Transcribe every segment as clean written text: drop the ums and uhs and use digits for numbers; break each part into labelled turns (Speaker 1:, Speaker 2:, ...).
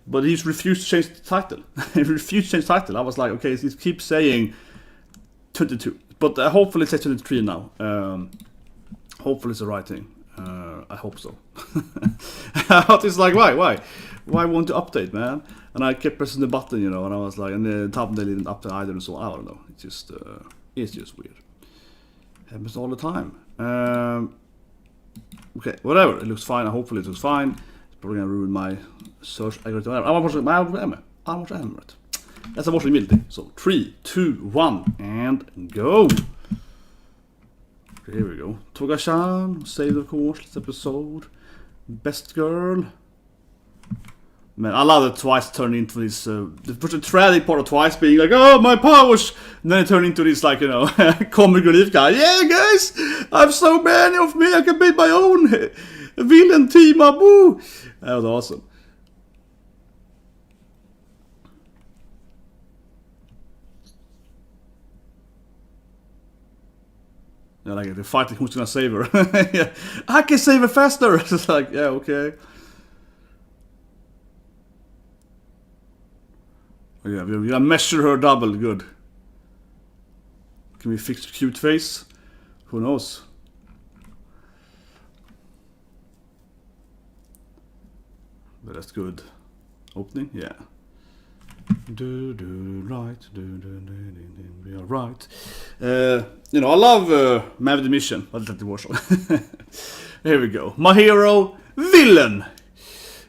Speaker 1: but he's refused to change the title. He refused to change the title. I was like, okay, he keeps saying 22, but hopefully it says 23 now. Hopefully it's the right thing. I hope so. But it's like, why won't you update, man? And I kept pressing the button, you know, and I was like, and the thumbnail didn't update either, and so I don't know. It's just weird. Happens all the time. Okay, whatever. It looks fine. Hopefully it looks fine. It's probably gonna ruin my search algorithm. I'm watching it. That's a watching immediately. So 3, 2, 1, and go. Here we go. TOGA-CHAN, saved of course, this episode. Best girl. Man, I love that Twice turned into this, the tragic part of Twice being like, oh, my powers! And then it turned into this, like, you know, comic relief guy. Yeah, guys! I have so many of me, I can build my own villain team up, woo! That was awesome. Yeah, like they're fighting who's gonna save her. Yeah, I can save her faster. It's like, yeah, okay. Oh, yeah, we gotta measure her double. Good. Can we fix the cute face? Who knows? But that's good. Opening, yeah. Right. We are right. You know, I love Man with the Mission. I'll let the war song. Here we go. My hero, villain.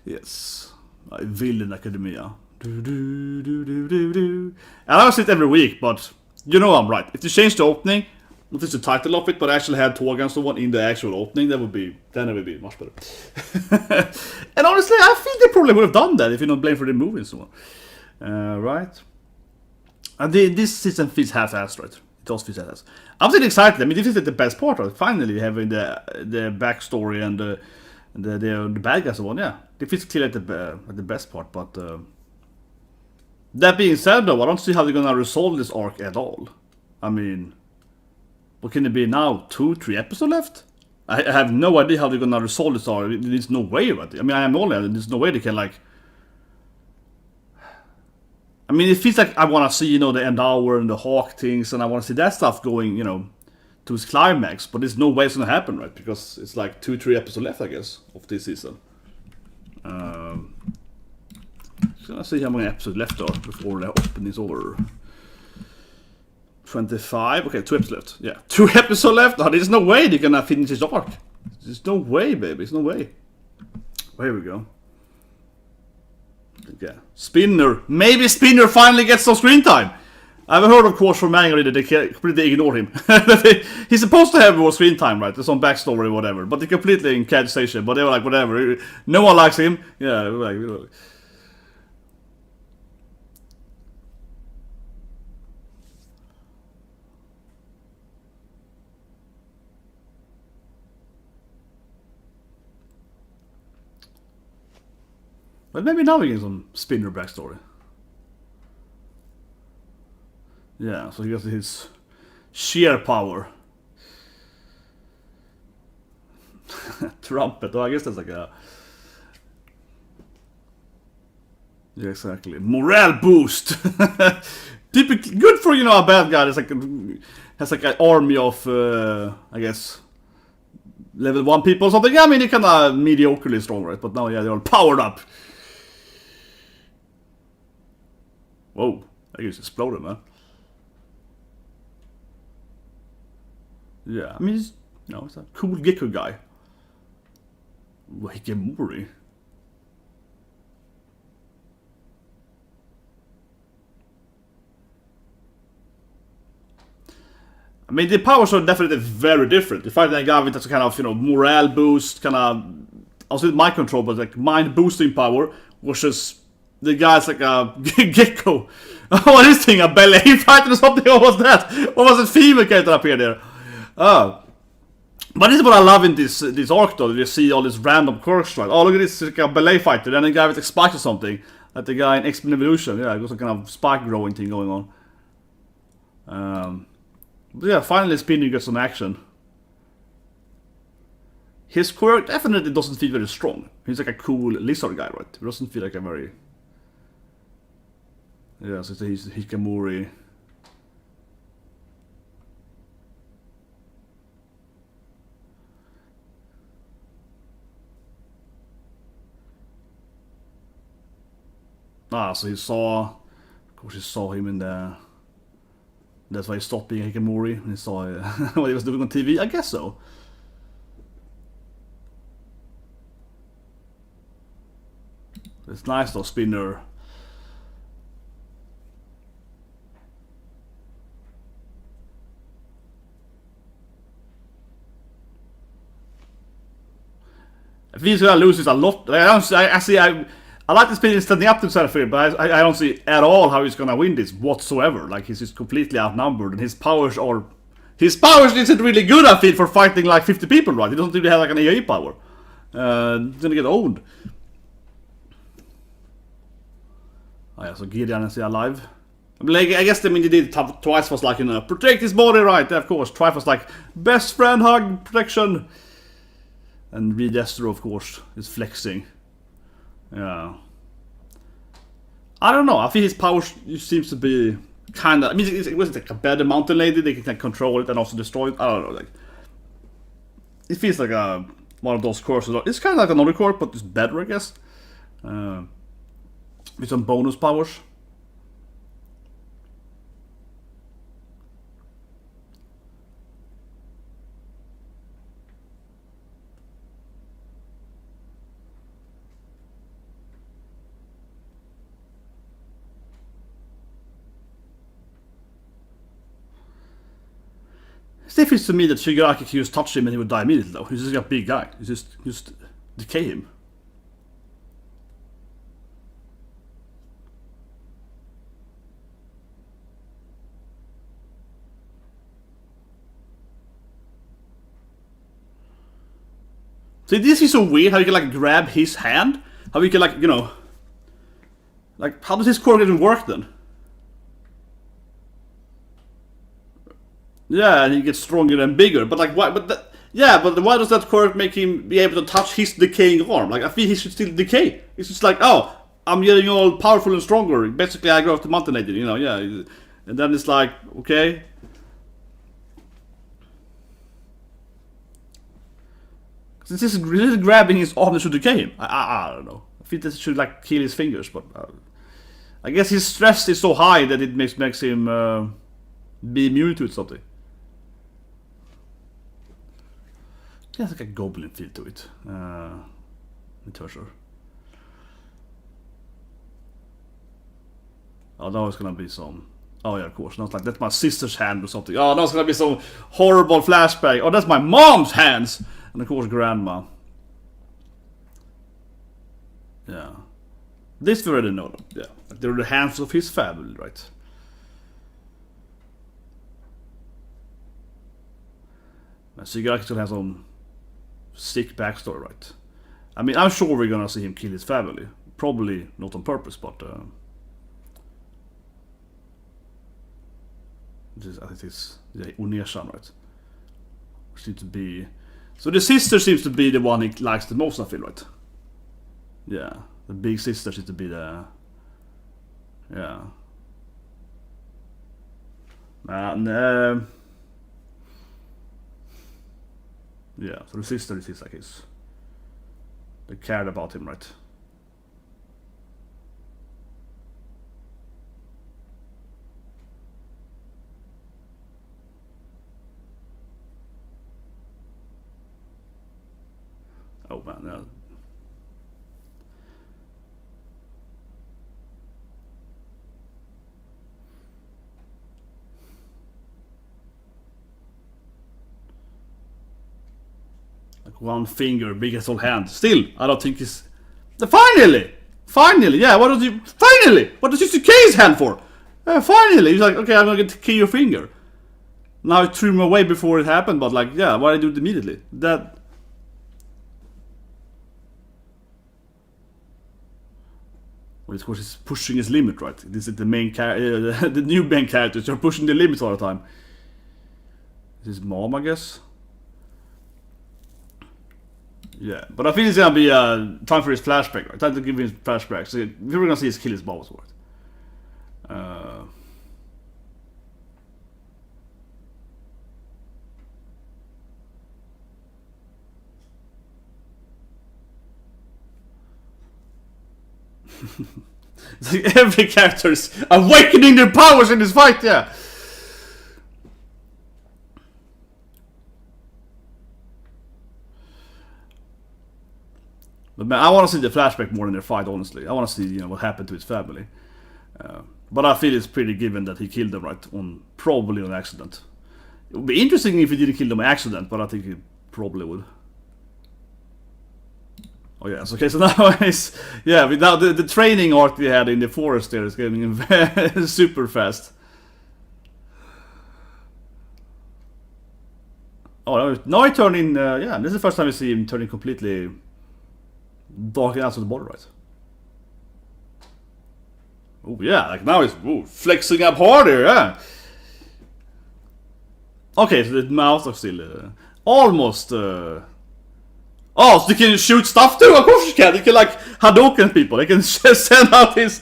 Speaker 1: Yes, Villain Academia. And I say it every week, but you know I'm right. If they change the opening, not just the title of it, but actually had Toga and so on in the actual opening, then it would be much better. And honestly, I think they probably would have done that if you don't blame for the movie and so on. Right. And this season feels half-assed, right? It does feel half-assed. I'm still excited. I mean, this is like the best part of it. Finally having the backstory and the bad guys and so on. Yeah, it feels clear at the best part. But that being said, though, I don't see how they're gonna resolve this arc at all. I mean, what can it be now? 2-3 episodes left? I have no idea how they're gonna resolve this arc. There's no way about it. I mean, I am only. There's no way they can like. I mean, it feels like I want to see, you know, the End Hour and the Hawk things, and I want to see that stuff going, you know, to its climax. But there's no way it's gonna happen, right? Because it's like 2-3 episodes left, I guess, of this season. So let's see how many episodes left are before the opening is over. 25. Okay, 2 episodes left. Yeah, 2 episodes left. Oh, there's no way they're gonna finish this arc. There's no way, baby. There's no way. Here we go. Yeah. Spinner. Maybe Spinner finally gets some screen time. I've heard, of course, from manga that they completely ignore him. He's supposed to have more screen time, right? There's some backstory or whatever. But they completely in catch station. But they were like, whatever. No one likes him. Yeah, like. But maybe now we get some Spinner backstory. Yeah, so he gets his sheer power. Trumpet, oh, I guess that's like a... Yeah, exactly. Morale boost! Typically, good for, you know, a bad guy that's like has like an army of, I guess, level 1 people or something. Yeah, I mean, they're kind of mediocrely strong, right? But now, yeah, they're all powered up. Whoa, that just exploded, man. Yeah, I mean, he's, you know, he's a cool Gekko guy. Hikemori. I mean, the powers are definitely very different. You fight that guy with that kind of, you know, morale boost, kind of, also mind control, but like mind boosting power, versus the guy's like a Gekko. What is this thing? A ballet fighter or something? What was that? What was it? Female character up here there? Oh. But this is what I love in this arc though. You see all these random quirks, right? Oh, look at this, like a ballet fighter. Then a guy with like spikes or something. Like the guy in X-Men Evolution. Yeah, there's a kind of spike growing thing going on. But yeah, finally Spinner gets some action. his quirk definitely doesn't feel very strong. He's like a cool lizard guy, right? He doesn't feel like a very... Yeah, so he's Hikamori. Ah, so he saw... Of course he saw him in the... That's why he stopped being Hikamori when he saw what he was doing on TV? I guess so. It's nice though, Spinner. If he's gonna lose, it's a lot. I like the Spinner standing up to himself here, but I don't see at all how he's gonna win this whatsoever. Like, he's just completely outnumbered, and his powers isn't really good, I feel, for fighting like 50 people, right? He doesn't really have like an AoE power. He's gonna get owned. Oh yeah, so Gideon is alive. I mean, like, I guess they did twice was like, you know, protect his body, right? Of course, twice was like best friend hug protection, and Redestro, of course, is flexing. Yeah. I don't know. I think his power seems to be kind of. I mean, it was like a better mountain lady. They can control it and also destroy it. I don't know. Like, it feels like one of those courses. It's kind of like another course, but it's better, I guess. With some bonus powers. It still feels to me that Shigaraki could just touch him and he would die immediately though. He's just a big guy. He's just decay him. See, this is so weird how you can like grab his hand. How you can like, you know, like how does his quirk even work then? Yeah, and he gets stronger and bigger. But like, why? But yeah, but why does that quirk make him be able to touch his decaying arm? Like, I feel he should still decay. It's just like, oh, I'm getting all powerful and stronger. Basically, I grow up the mountain lady, you know, yeah. And then it's like, okay. Since this is really grabbing his arm that should decay him. I don't know. I think this should like kill his fingers, but I guess his stress is so high that it makes him be immune to it something. It has like a goblin feel to it. Erasure. Oh, now it's gonna be some. Oh yeah, of course. Now it's like that's my sister's hand or something. Oh, now it's gonna be some horrible flashback. Oh, that's my mom's hands. And of course, grandma. Yeah. This we already know them. Yeah. Like they're the hands of his family, right? Shigaraki still has some sick backstory, right? I mean, I'm sure we're gonna see him kill his family. Probably not on purpose, but I think it's Oneshan, right? Seems to be. So the sister seems to be the one he likes the most, I feel, right? Yeah, the big sister seems to be the. Yeah. And yeah, so the sister is like his. They cared about him, right? Oh man, yeah. Like one finger, big as all hand. Still, I don't think it's. Finally, yeah. What does he? Finally, what does he decay his hand for? Finally, he's like, okay, I'm gonna get to kill your finger. Now I threw him away before it happened, but like, yeah, why did I do it immediately? That. Well, of course, he's pushing his limit, right? This is the main character, the new main characters are pushing the limits all the time. This is mom, I guess. Yeah, but I think it's gonna be time for his flashback, right? Time to give him his flashback. So we're gonna see his kill his balls for it. Every character is awakening their powers in this fight, yeah. But man, I want to see the flashback more than their fight, honestly. I want to see, you know, what happened to his family. But I feel it's pretty given that he killed them, right? Probably on accident. It would be interesting if he didn't kill them by accident, but I think he probably would. Oh yes, okay, so now it's... Yeah, now the training arc they had in the forest there is getting super fast. Oh, now he turned in... yeah, this is the first time we see him turning completely... darken out to the body, right? Oh yeah, like now he's flexing up harder, yeah. Okay, so the mouth are still almost. Oh, so they can shoot stuff too. Of course you can. You can like Hadouken people. They can send out his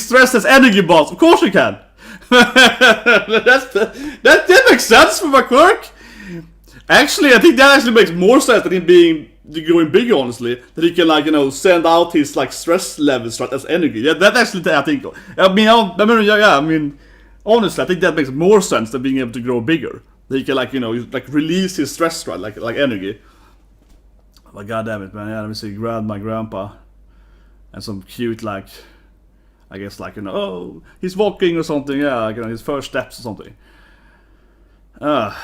Speaker 1: stress as energy balls. Of course you can. that makes sense for my quirk. Actually, I think that actually makes more sense than him being going bigger, honestly. That he can, like, you know, send out his, like, stress levels right, as energy. Yeah, that actually, I think... I mean, I mean, honestly, I think that makes more sense than being able to grow bigger. That he can, like, you know, like, release his stress, right, like energy. But goddammit, man, yeah, let me see, my grandpa. And some cute, like... I guess, like, you know, oh, he's walking or something, yeah, like, you know, his first steps or something. I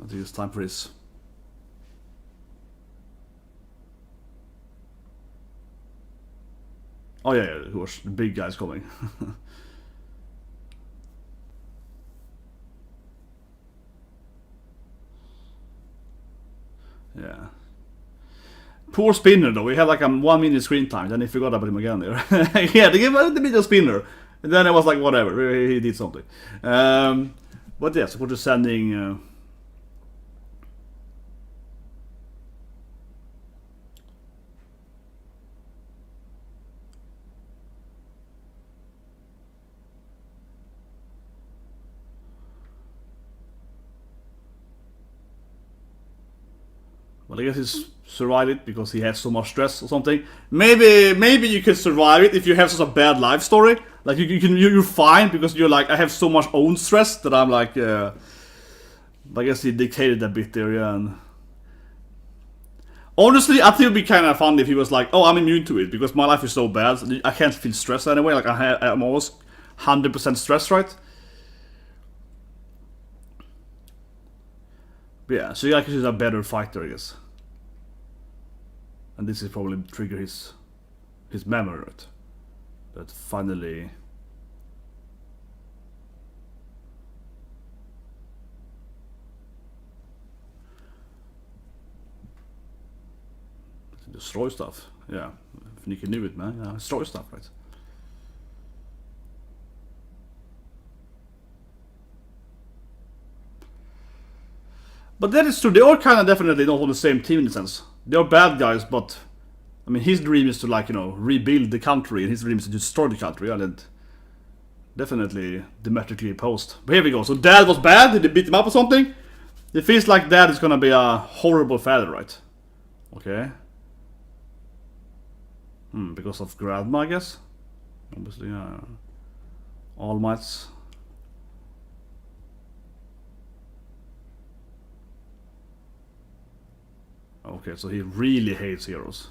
Speaker 1: think it's time for this. Oh yeah, of course, the big guy's coming. Yeah. Poor Spinner though, we had like a 1 minute screen time, then he forgot about him again there. Yeah, they gave him the middle Spinner. And then it was like, whatever, he did something. But yes, we're just sending... Well, I guess he's survived it because he has so much stress or something. Maybe you can survive it if you have such a bad life story. Like you're fine because you're like, I have so much own stress that I'm like, I guess he dictated a bit there, yeah. And honestly, I think it'd be kind of fun if he was like, oh, I'm immune to it because my life is so bad, I can't feel stress anyway. Like I'm always 100% stressed, right? But yeah, so Shigaraki is a better fighter, I guess. And this is probably trigger his memory, right? But finally... Destroy stuff, yeah. Nikki knew it, man. Yeah, destroy stuff, right? But that is true, they are kind of definitely not on the same team in a sense. They are bad guys, but... I mean, his dream is to, like, you know, rebuild the country, and his dream is to destroy the country, and definitely diametrically opposed. But here we go, so Dad was bad? Did they beat him up or something? It feels like Dad is gonna be a horrible father, right? Okay. Because of Grandma, I guess? Obviously, All Mights. Okay, so he really hates heroes.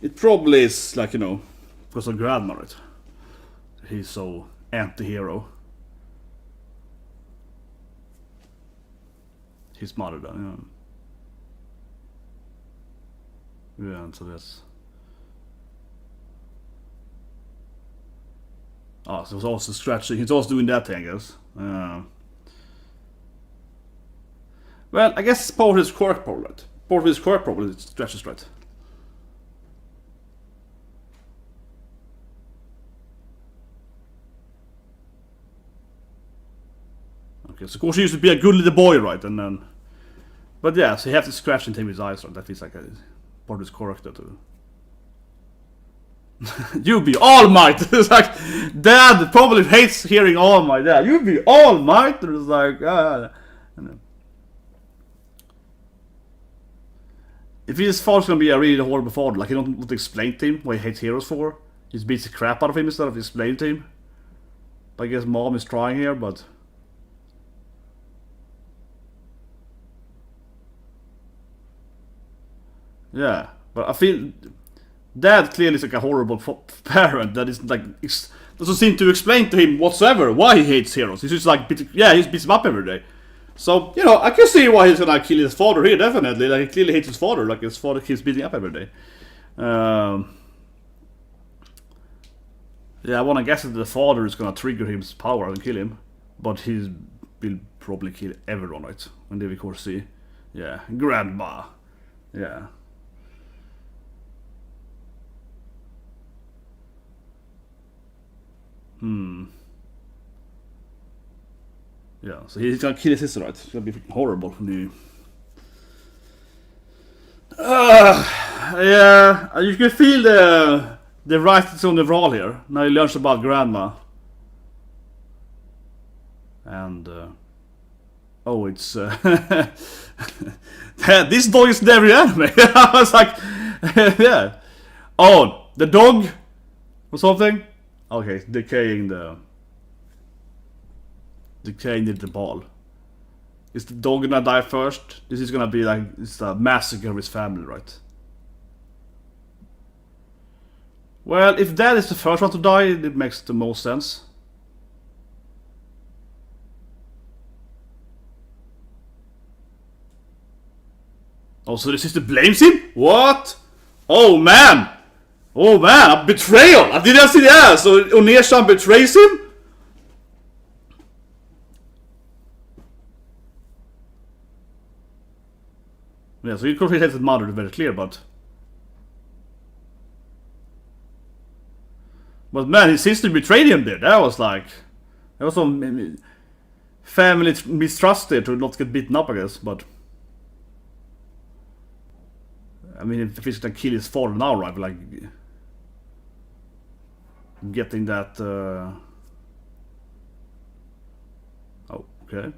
Speaker 1: It probably is, like, you know, because of Grandma, right? He's so anti-hero. His mother, then, yeah. Yeah, so that's... Oh, so he's also scratching. He's also doing that thing, I guess. Well, I guess it's part of his quirk, probably. Right? Part of his quirk, probably, scratches, right? Okay, so of course he used to be a good little boy, right? And then, but yeah, so he has to scratch into his eyes, right? That feels like a part of his character too. You be All Might. It's like Dad probably hates hearing All Might. Yeah, you be All Might. It's like if his father's gonna be a really horrible father, like he don't want to explain to him what he hates heroes for. He beats the crap out of him instead of explaining to him. But I guess Mom is trying here, but yeah, but I feel Dad clearly is like a horrible parent that is like doesn't seem to explain to him whatsoever why he hates heroes. He's just like he beats him up every day. So you know, I can see why he's gonna kill his father here. Definitely, like he clearly hates his father. Like his father keeps beating up every day. Yeah, I wanna guess that the father is gonna trigger his power and kill him, but he will probably kill everyone, right? And they of course see, yeah, Grandma, yeah. Yeah, so he's gonna kill his sister, right? It's gonna be freaking horrible for me. Yeah, you can feel the writings on the wall here. Now he learns about Grandma. And oh, it's this dog is never anime. I was like, yeah. Oh, the dog or something. Okay, decaying the ball. Is the dog gonna die first? This is gonna be like it's a massacre of his family, right? Well, if Dad is the first one to die, it makes the most sense. Oh, so the sister blames him? What? Oh man! Oh man, a betrayal! I didn't see that! So Oneshan betrays him? Yeah, so he could have his mother, very clear, but man, his sister betrayed him there. That was like, there was some family mistrust there to not get beaten up, I guess. But I mean, if he's gonna kill his father now, right? Like getting that. Oh, okay.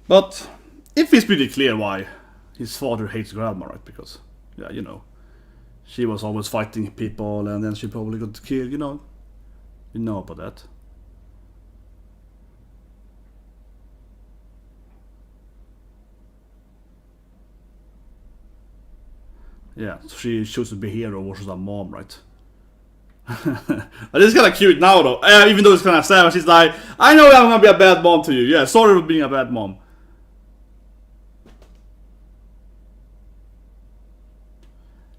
Speaker 1: But if it's pretty clear why his father hates Grandma, right? Because, yeah, you know, she was always fighting people and then she probably got killed, you know. You know about that. Yeah, so she chose to be hero versus her mom, right? But it's kind of cute now, though. Even though it's kind of sad, she's like, I know I'm gonna be a bad mom to you. Yeah, sorry for being a bad mom.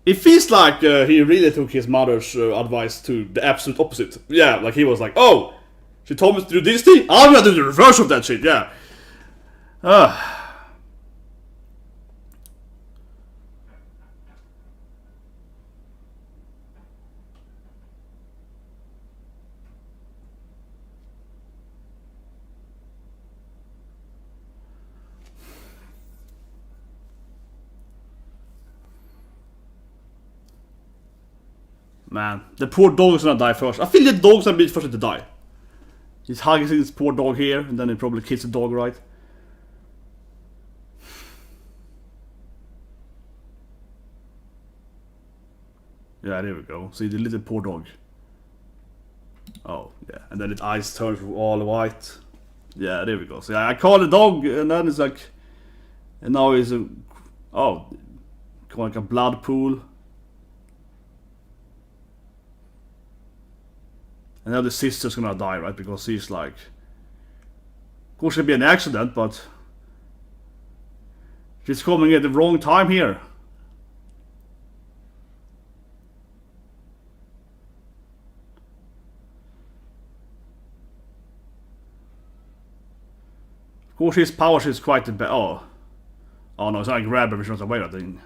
Speaker 1: It feels like he really took his mother's advice to the absolute opposite. Yeah, like he was like, oh, she told me to do this thing, I'm gonna do the reverse of that shit, yeah. Man, the poor dog is gonna die first. I feel the dog's gonna be the first to die. He's hugging his poor dog here, and then he probably kills the dog, right? Yeah, there we go. See the little poor dog. Oh, yeah. And then its eyes turn all white. Yeah, there we go. So I call the dog, and then it's like... And now it's a... Oh. Kind of like a blood pool. And now the sister's gonna die, right? Because she's like... Of course it'll be an accident, but... She's coming at the wrong time here. Of course his powers is quite the best. Oh. Oh no, it's not a grab her, she runs away, I think.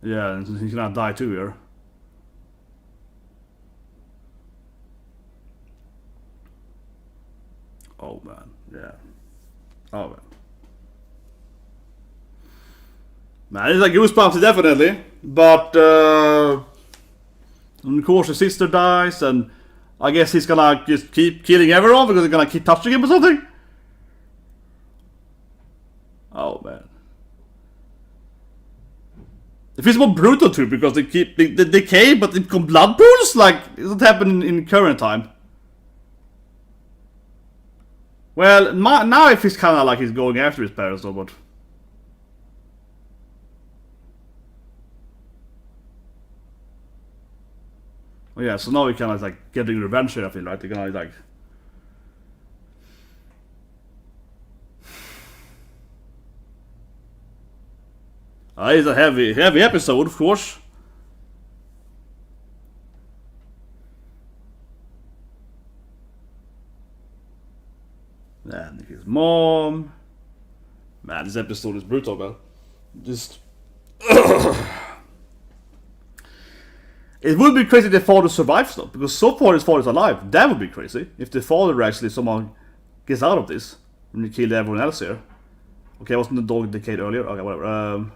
Speaker 1: Yeah, and he's gonna die too here. Oh man, yeah. Oh man. Man, it's like goosebumps definitely. But of course his sister dies, and I guess he's gonna just keep killing everyone because they're gonna keep touching him or something. Oh man. It feels more brutal too because they keep they decay, but they become blood pools. Like, is it happening in current time? Well, now it feels kind of like he's going after his parents, though, but. Oh yeah, so now we kind of like getting revenge here, I feel, right? They're gonna like. It's a heavy episode, of course. And his mom. Man, this episode is brutal, man. Just. It would be crazy if the father survives, though, because so far his father's alive. That would be crazy if the father actually somehow gets out of this when he killed everyone else here. Okay, wasn't the dog decayed earlier? Okay, whatever.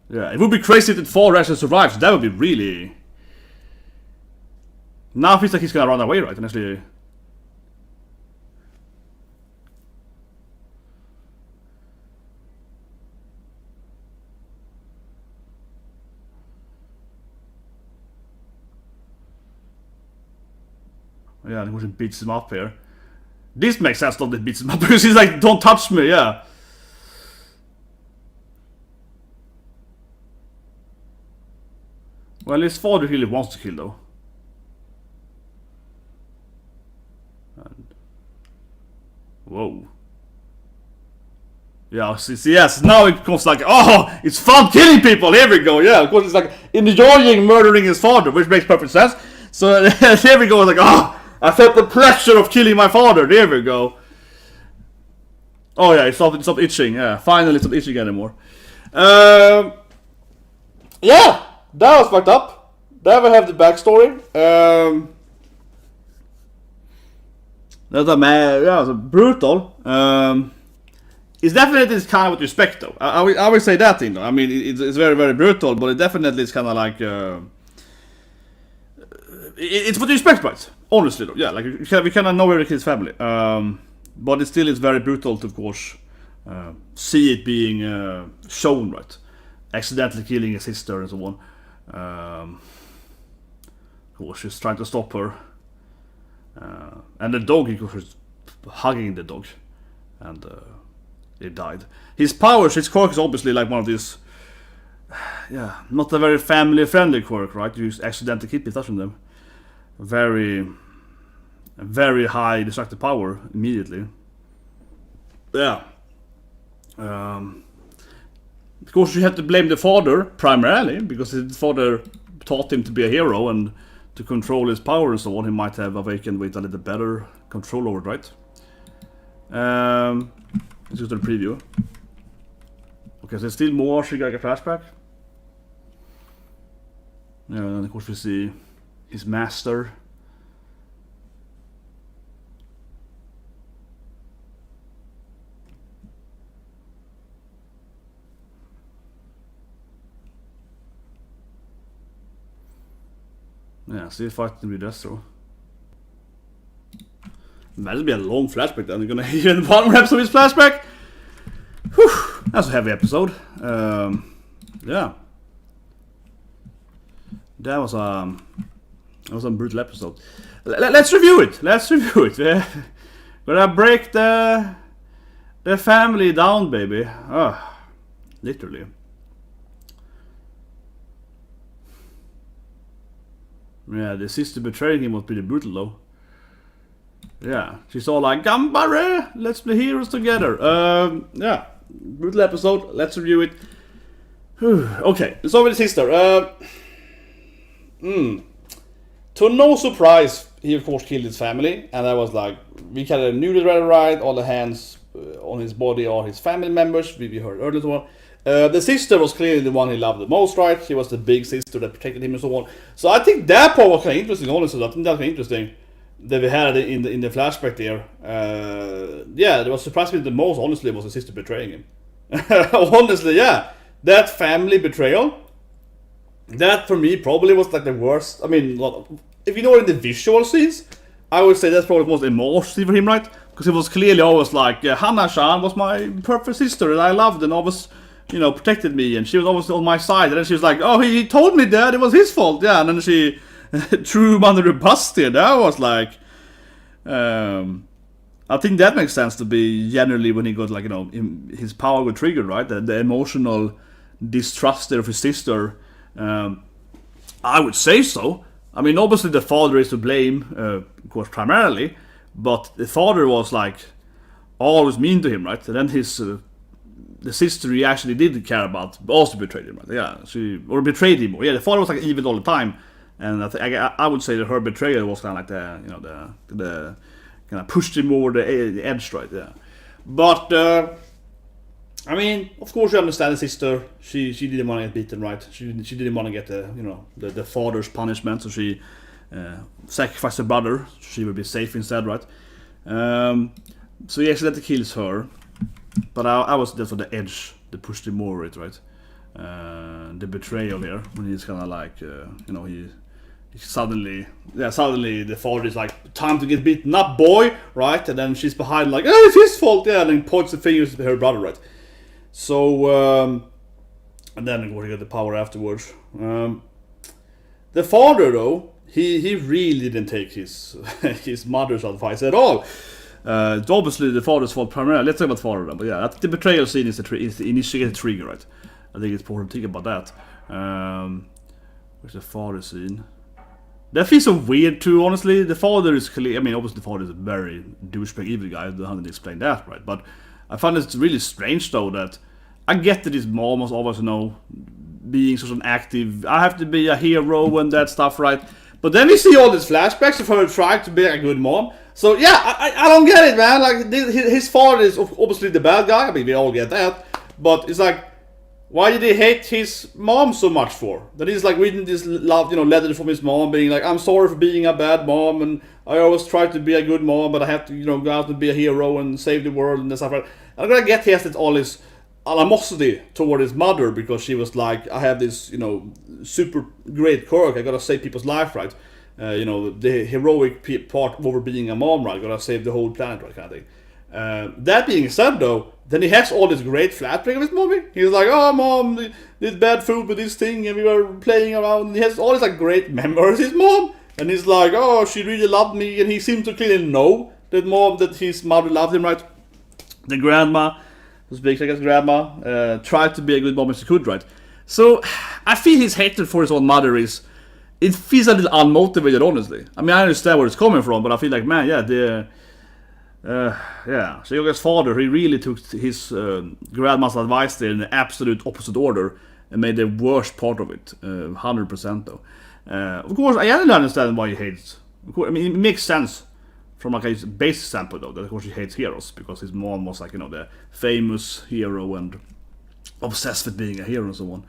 Speaker 1: Yeah, it would be crazy if the father actually survives. That would be really. Now it feels like he's gonna run away, right? And actually. Yeah, and he beats him up here. This makes sense that he beats him up because he's like, don't touch me, yeah. Well, his father really wants to kill, though. And... Whoa. Yeah, see, yes, now it becomes like, oh, it's fun killing people, here we go, yeah. Of course, it's like enjoying murdering his father, which makes perfect sense. So, here we go, like, oh, I felt the pleasure of killing my father. There we go. Oh yeah, it stopped itching. Yeah, finally it's not itching anymore. Yeah, that was fucked up. There we have the backstory. That's a man. Yeah, it was brutal. It's definitely this kind of with respect, though. I would say that thing, though. I mean, it's very, very brutal, but it definitely is kind of like. It's with respect, right? Honestly, though, yeah, like we kind of know every kid's family, but it still is very brutal to, of course, see it being shown, right? Accidentally killing a sister and so on. Of course, she's trying to stop her, and the dog, of course, is hugging the dog, and it died. His powers, his quirk is obviously like one of these, yeah, not a very family-friendly quirk, right? You accidentally keep touching them. Very high destructive power immediately. Yeah. Of course, you have to blame the father primarily because his father taught him to be a hero and to control his power and so on. He might have awakened with a little better control over it, right? Let's go to the preview. Okay, so there's still more Shigaraki flashback. Yeah, and of course we see his master. Yeah, still fighting with Destro. That'll be a long flashback then. You're gonna hear one more episode of his flashback. Whew, that's a heavy episode. Yeah. That was a brutal episode. Let's review it. We're gonna break the family down, baby. Literally. Yeah, the sister betraying him was pretty brutal, though. Yeah, she's all like, "Gambare, let's be heroes together." Yeah, brutal episode. Let's review it. Okay, let's over the sister. To no surprise, he of course killed his family, and I was like, we kind of knew the right. All the hands on his body are his family members. We heard earlier one. The sister was clearly the one he loved the most, right? She was the big sister that protected him and so on. So I think that part was kind of interesting, honestly. I think that was kind of interesting. that we had in the flashback there. Yeah, what surprised me the most, honestly, was his sister betraying him. Honestly, yeah, that family betrayal. That for me probably was like the worst. I mean, if you know in the visual scenes, I would say that's probably the most emotional for him, right? Because it was clearly always like, Hana-chan was my perfect sister, and I loved and always, protected me, and she was always on my side. And then she was like, oh, he told me that it was his fault, yeah. And then she threw him under the bus there. That was like, I think that makes sense to be generally when he got like, his power got triggered, right? The emotional distrust there of his sister. I would say so. I mean, obviously the father is to blame, of course, primarily, but the father was like always mean to him, right? And then the sister he actually did care about also betrayed him, right? Yeah, betrayed him. Yeah, the father was like evil all the time, and I would say that her betrayal was kind of like the kind of pushed him over the edge, right? Yeah, but. I mean, of course you understand the sister. She didn't want to get beaten, right? She didn't want to get the father's punishment, so she sacrificed her brother. So she would be safe instead, right? So he accidentally kills her, but I was there for the edge that pushed him over it, right? The betrayal here when he's kind of like he suddenly the father is like, time to get beaten up, boy, right? And then she's behind like, oh, it's his fault, yeah, and then points the fingers to her brother, right? So, and then we got the power afterwards. The father, though, he really didn't take his his mother's advice at all. It's obviously the father's fault primarily. Let's talk about the father, then. But yeah, the betrayal scene is the initiated trigger, right? I think it's important to think about that. Where's the father scene? That feels so weird too, honestly. The father is clear. I mean, obviously the father is a very douchebag evil guy. I don't have to explain that, right? But I find it's really strange, though, that I get that his mom was always, being such an active, I have to be a hero and that stuff, right? But then we see all these flashbacks of her trying to be a good mom. So yeah, I don't get it, man. Like, his father is obviously the bad guy. I mean, we all get that. But it's like, why did he hate his mom so much for? That he's like reading this letter from his mom being like, I'm sorry for being a bad mom, and I always try to be a good mom, but I have to, go out and be a hero and save the world and stuff like that. I'm gonna get he has all his animosity toward his mother because she was like, I have this, super great quirk, I gotta save people's life, right? The heroic part over being a mom, right? Gotta save the whole planet, right? Kind of thing. That being said, though, then he has all this great flashback of his mommy. He's like, oh, mom, this bad food with this thing, and we were playing around. And he has all these like great memories of his mom. And he's like, oh, she really loved me. And he seemed to clearly know that his mother loved him, right? The grandma, who speaks like his grandma, tried to be a good mom as she could, right? So I feel his hatred for his own mother it feels a little unmotivated, honestly. I mean, I understand where it's coming from, but I feel like, man, yeah, Shigaraka's father, he really took his grandma's advice there in the absolute opposite order and made the worst part of it, 100% though. Of course, I don't understand why he hates. Of course, I mean, it makes sense from like a basic standpoint though, that of course he hates heroes, because his mom was like, the famous hero and obsessed with being a hero and so on.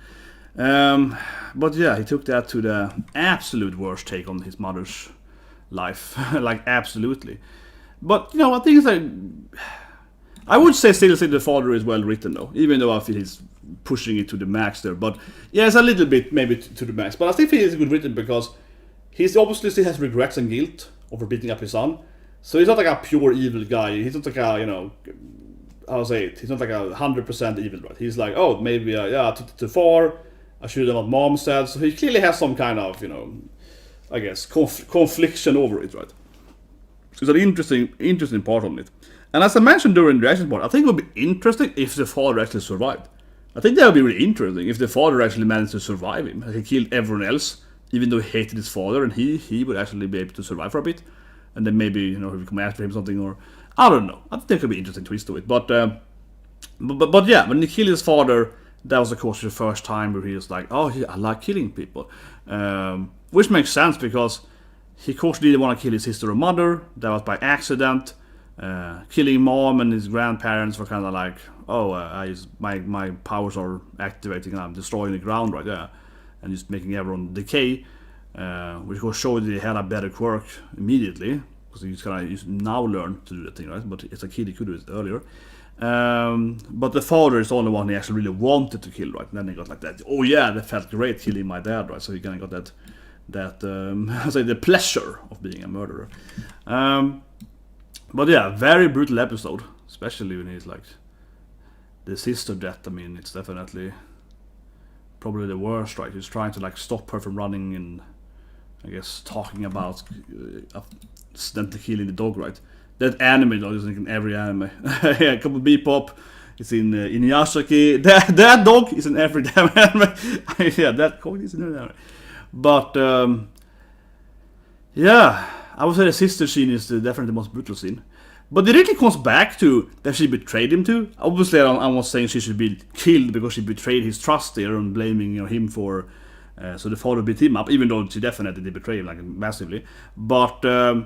Speaker 1: But yeah, he took that to the absolute worst take on his mother's life, like absolutely. But, I think it's like, I would say still the father is well written though, even though I feel he's pushing it to the max there. But yeah, it's a little bit maybe to the max. But I still feel it's good written because he's obviously still has regrets and guilt over beating up his son. So he's not like a pure evil guy. He's not like a, I'll say it. He's not like 100% evil, right? He's like, oh, maybe, I took it too far. I should have done what mom said. So he clearly has some kind of, I guess, confliction over it, right? So it's an interesting part on it. And as I mentioned during the reaction part, I think it would be interesting if the father actually survived. I think that would be really interesting if the father actually managed to survive him. He killed everyone else, even though he hated his father, and he would actually be able to survive for a bit. And then maybe, he would come after him or something, or I don't know. I think there could be an interesting twist to it. But yeah, when he killed his father, that was of course the first time where he was like, oh, I like killing people. Which makes sense because he of course didn't want to kill his sister or mother. That was by accident. Killing mom and his grandparents were kind of like, oh, my powers are activating and I'm destroying the ground right there. And just making everyone decay. Which of course showed that he had a better quirk immediately. because he's now learned to do the thing, right? But as a kid, he could do it earlier. But the father is the only one he actually really wanted to kill, right? And then he got like that. Oh yeah, that felt great killing my dad, right? So he kind of got that I say the pleasure of being a murderer. But yeah, very brutal episode, especially when he's like the sister death. I mean, it's definitely probably the worst, right? He's trying to like stop her from running and I guess talking about accidentally killing the dog, right? That anime dog is in every anime. Yeah, Cowboy Bebop. It's in Inuyashiki. That dog is in every damn anime. Yeah, that dog is in every anime. But yeah, I would say the sister scene is definitely the most brutal scene. But it really comes back to that she betrayed him too. Obviously, I'm not saying she should be killed because she betrayed his trust there and blaming him for. So the father beat him up, even though she definitely did betray him like massively. But I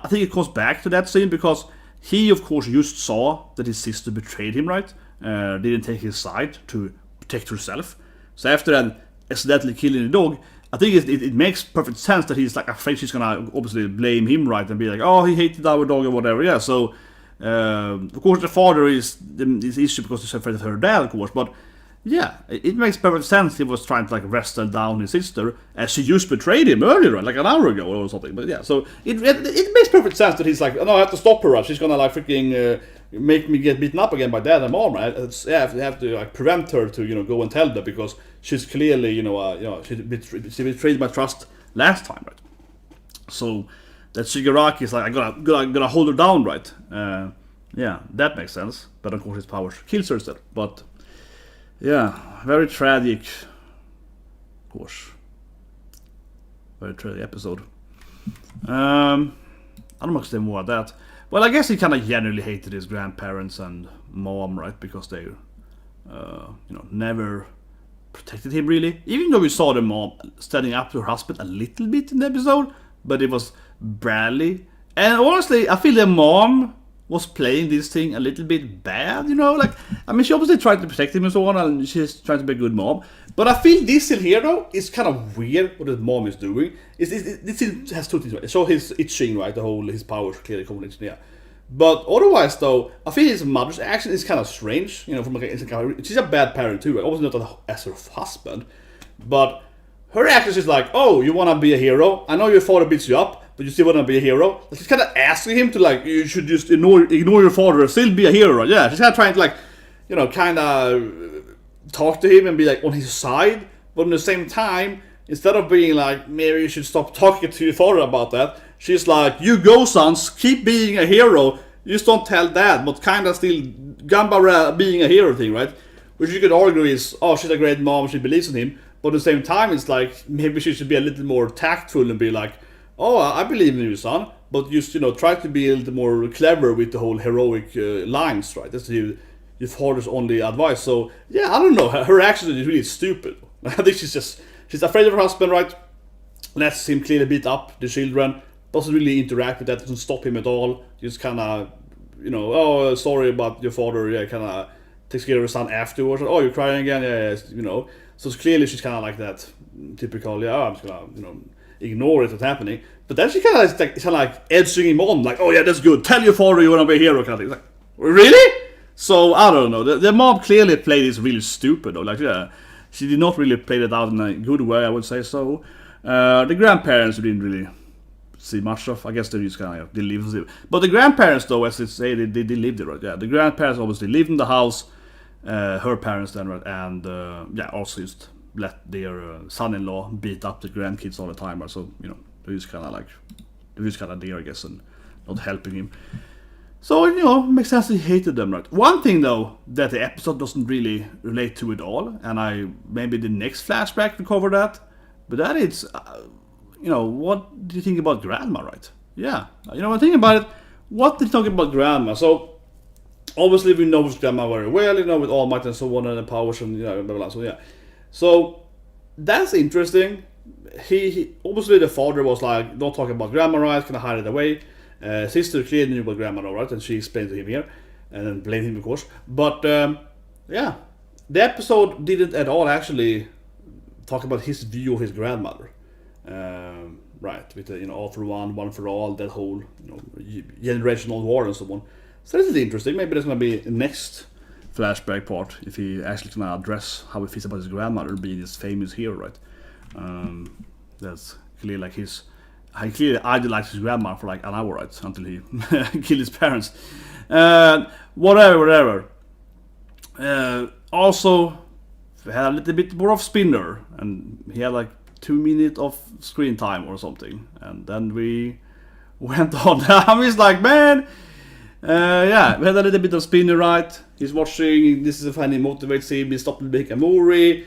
Speaker 1: think it comes back to that scene because he, of course, just saw that his sister betrayed him, right? Didn't take his side to protect herself. So after that, accidentally killing the dog, I think it makes perfect sense that he's like afraid she's gonna obviously blame him, right, and be like, oh, he hated our dog or whatever. Yeah. So of course the father is issue because he's afraid of her dad, of course, but. Yeah, it makes perfect sense. He was trying to like wrestle down his sister as she just betrayed him earlier, like an hour ago or something. But yeah, so it makes perfect sense that he's like, oh, no, I have to stop her. She's gonna like freaking make me get beaten up again by dad and mom. Right? I have to like prevent her to go and tell them because she's clearly she betrayed my trust last time, right? So that Shigaraki is like, I gotta hold her down, right? Yeah, that makes sense. But of course his powers kills her instead. But yeah, very tragic, of course. Very tragic episode. I don't know much say more about that. Well, I guess he kind of generally hated his grandparents and mom, right? Because they, never protected him really. Even though we saw the mom standing up to her husband a little bit in the episode, but it was barely. And honestly, I feel the mom was playing this thing a little bit bad, she obviously tried to protect him and so on, and she's trying to be a good mom. But I feel this in here, though, is kind of weird what the mom is doing. This has two things, right? So his itching, right? His powers clearly combination, yeah. But otherwise, though, I feel his mother's action is kind of strange, from she's a bad parent too, right? Obviously not as her husband, but her action is like, oh, you want to be a hero? I know your father beats you up, but you still want to be a hero? She's kind of asking him to, like, you should just ignore your father and still be a hero. Yeah, she's kind of trying to, like, kind of talk to him and be, like, on his side. But at the same time, instead of being like, maybe you should stop talking to your father about that, she's like, you go, sons, keep being a hero. You just don't tell dad, but kind of still gamba being a hero thing, right? Which you could argue is, oh, she's a great mom, she believes in him. But at the same time, it's like, maybe she should be a little more tactful and be like, oh, I believe in you, son, but just, try to be a little more clever with the whole heroic lines, right? That's your father's only advice. So, yeah, I don't know. Her action is really stupid. I think she's afraid of her husband, right? Lets him clearly beat up the children. Doesn't really interact with that. Doesn't stop him at all. Just kind of, oh, sorry about your father. Yeah, kind of takes care of her son afterwards. Oh, you're crying again? Yeah. So clearly she's kind of like that typical, I'm just going to, ignore it, what's happening. But then she kind of like edging him on, like, oh yeah, that's good. Tell your father you want to be a hero, kind of thing. It's like, really? So, I don't know. The mom clearly played this really stupid, though. Like, yeah, she did not really play it out in a good way, I would say so. The grandparents didn't really see much of. I guess they just kind of, they lived. But the grandparents, though, as they say, they lived it, right? Yeah, the grandparents obviously lived in the house, her parents then, right? And, also just let their son-in-law beat up the grandkids all the time, right? So, they're just kind of there, I guess, and not helping him. So, it makes sense he hated them, right? One thing, though, that the episode doesn't really relate to at all, and maybe the next flashback will cover that, but that is, what do you think about Grandma, right? Yeah, when I think about it, what did you think about Grandma? So, obviously we know Grandma very well, with All Might and so on, and the powers, and, blah, blah, blah, so yeah. So, that's interesting. He obviously the father was like, don't talk about Grandma, right? Kind of hide it away. Sister clearly knew about Grandma, right? And she explained to him here, and then blamed him, of course. But the episode didn't at all actually talk about his view of his grandmother. right? With the, all for one, one for all, that whole generational war and so on. So this is interesting. Maybe there's gonna be a next flashback part if he actually can address how he feels about his grandmother being this famous hero, right? That's clearly like he clearly idolized his grandma for like an hour, right? Until he killed his parents. Whatever. Also, we had a little bit more of Spinner, and he had like 2 minutes of screen time or something, and then we went on. I was like, man, yeah, we had a little bit of Spinner, right? He's watching. This is when he motivates him. He stopped to make a movie.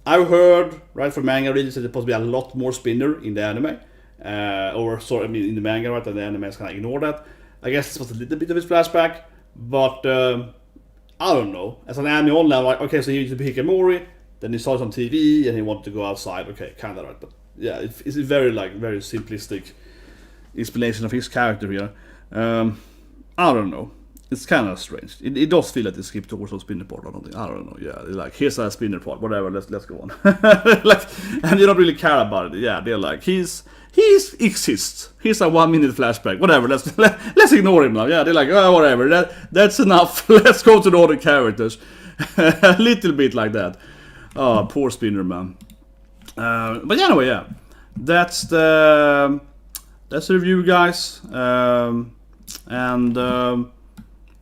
Speaker 1: I've heard right from manga readers that there's supposed to be a lot more Spinner in the anime, in the manga, right? And the anime is kind of ignore that. I guess this was a little bit of his flashback, but I don't know. As an anime only, I'm like, okay, so he used to be Hikamori, then he saw it on TV and he wanted to go outside. Okay, kind of right, but yeah, it's a very simplistic explanation of his character here. I don't know. It's kind of strange. It does feel like they skipped towards a Spinner part or something. I don't know. Yeah, they're like, here's a Spinner part. Whatever. Let's go on. And they don't really care about it. Yeah, they're like, he exists. Here's a 1 minute flashback. Whatever. Let's ignore him now. Yeah, they're like, oh, whatever. That's enough. Let's go to the other characters. A little bit like that. Oh, poor Spinner, man. But anyway, yeah, that's the review, guys.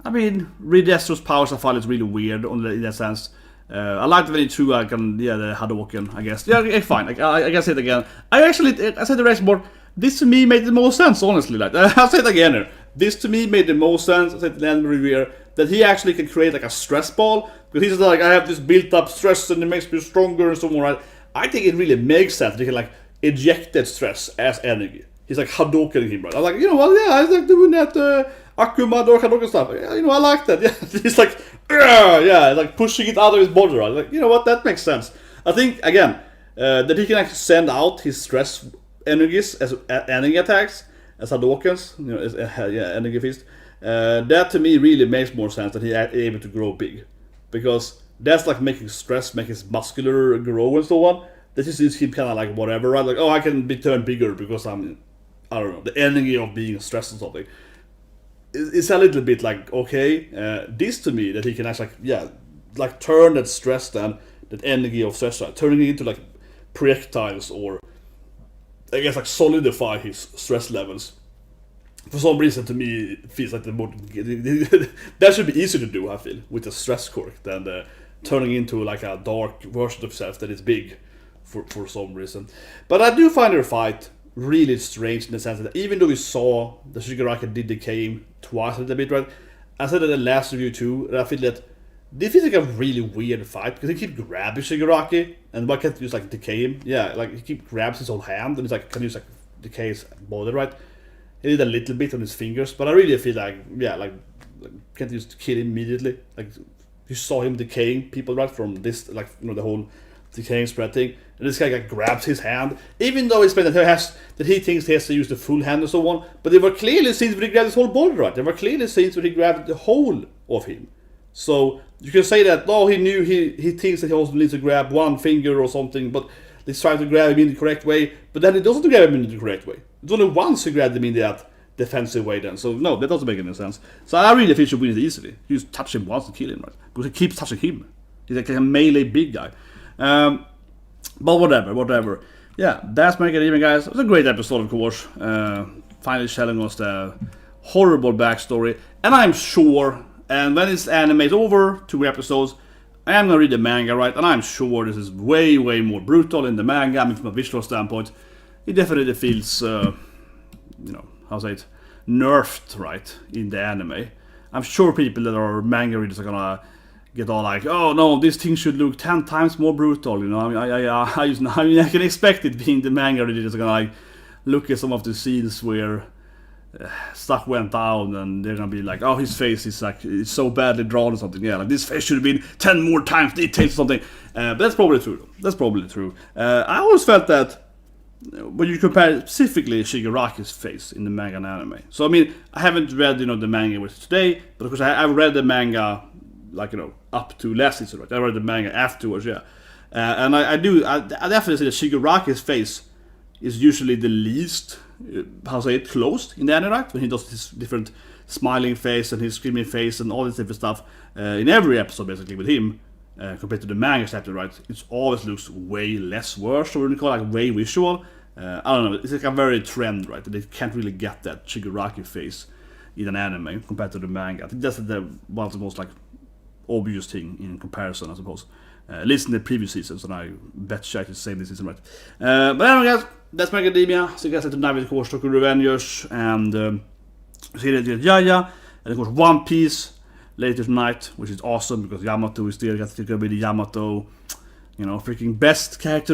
Speaker 1: I mean, read Estro's powers. I find it's really weird in that sense. I like when he threw the Hadouken, I guess. Yeah, fine. I can say it again. I said the rest more. This to me made the most sense, honestly. Like I'll say it again here. This to me made the most sense. I said the end review that he actually can create like a stress ball, because he's like, I have this built up stress and it makes me stronger and so on, right? I think it really makes sense that he can like eject that stress as energy. He's like Hadoukening him, right? I'm like, I like doing that Akuma or Hadouken stuff. I like that. Yeah, he's like, like pushing it out of his body, right? Like, that makes sense. I think again that he can actually send out his stress energies as energy attacks, as Hadoukens, as energy fist. That to me really makes more sense that he able to grow big, because that's like making stress, make his muscular grow and so on. That just is him kind of like whatever, right? Like, I can be turned bigger because I don't know, the energy of being stressed or something. It's a little bit like, okay, this to me, that he can actually, like turn that stress then, that energy of stress, turning it into like projectiles, or I guess like solidify his stress levels. For some reason, to me, it feels like that should be easier to do, I feel, with a stress quirk than turning into like a dark version of self that is big for some reason. But I do find their fight really strange in the sense that even though we saw the Shigaraki did decay twice a little bit, right? I said that in the last review too, and I feel that this feels like a really weird fight, because he keeps grabbing Shigaraki, and why can't you just like decay him? Yeah, like he keeps grabs his whole hand, and he's like, can you just like decay his body, right? He did a little bit on his fingers, but I really feel like, can't you just kill him immediately? Like, you saw him decaying people, right, from this, like, the whole decaying spread thing, and this guy like grabs his hand, even though it's been that he thinks he has to use the full hand and so on, but there were clearly scenes where he grabbed his whole body, right? There were clearly scenes where he grabbed the whole of him. So you can say that, he knew he thinks that he also needs to grab one finger or something, but he's trying to grab him in the correct way, but then he doesn't grab him in the correct way. It's only once he grabbed him in that defensive way then. So no, that doesn't make any sense. So I really think he should win it easily. You just touch him once to kill him, right? Because he keeps touching him. He's like a melee big guy. But whatever. Yeah, that's my Academia, guys. It was a great episode, of course. Finally telling us the horrible backstory. And I'm sure, and when this anime is over, 2 episodes, I am gonna read the manga, right? And I'm sure this is way more brutal in the manga. I mean, from a visual standpoint, it definitely feels, nerfed, right, in the anime. I'm sure people that are manga readers are gonna get all like, oh no, this thing should look 10 times more brutal, I can expect it being the manga readers are gonna like look at some of the scenes where stuff went down, and they're gonna be like, oh, his face is like, it's so badly drawn or something, like this face should have been 10 more times detailed or something. But that's probably true. I always felt that when you compare specifically Shigaraki's face in the manga and anime. So I mean, I haven't read the manga with today, but of course I've read the manga up to last season, right? I read the manga afterwards, yeah. And I definitely say that Shigaraki's face is usually the least, closed in the anime, right? When he does his different smiling face and his screaming face and all this different stuff in every episode basically with him, compared to the manga chapter, right? It always looks way less worse, or what you call like way visual. I don't know, it's like a very trend, right? They can't really get that Shigaraki face in an anime compared to the manga. I think that's one of the most like obvious thing in comparison, I suppose. At least in the previous seasons, and I bet you it's the same this season, right? But anyway, guys, that's My Academia. So you guys have to dive into, of course, Tokyo Revengers and Yaya, and of course One Piece later tonight, which is awesome because Yamato is still going to be the Yamato, freaking best character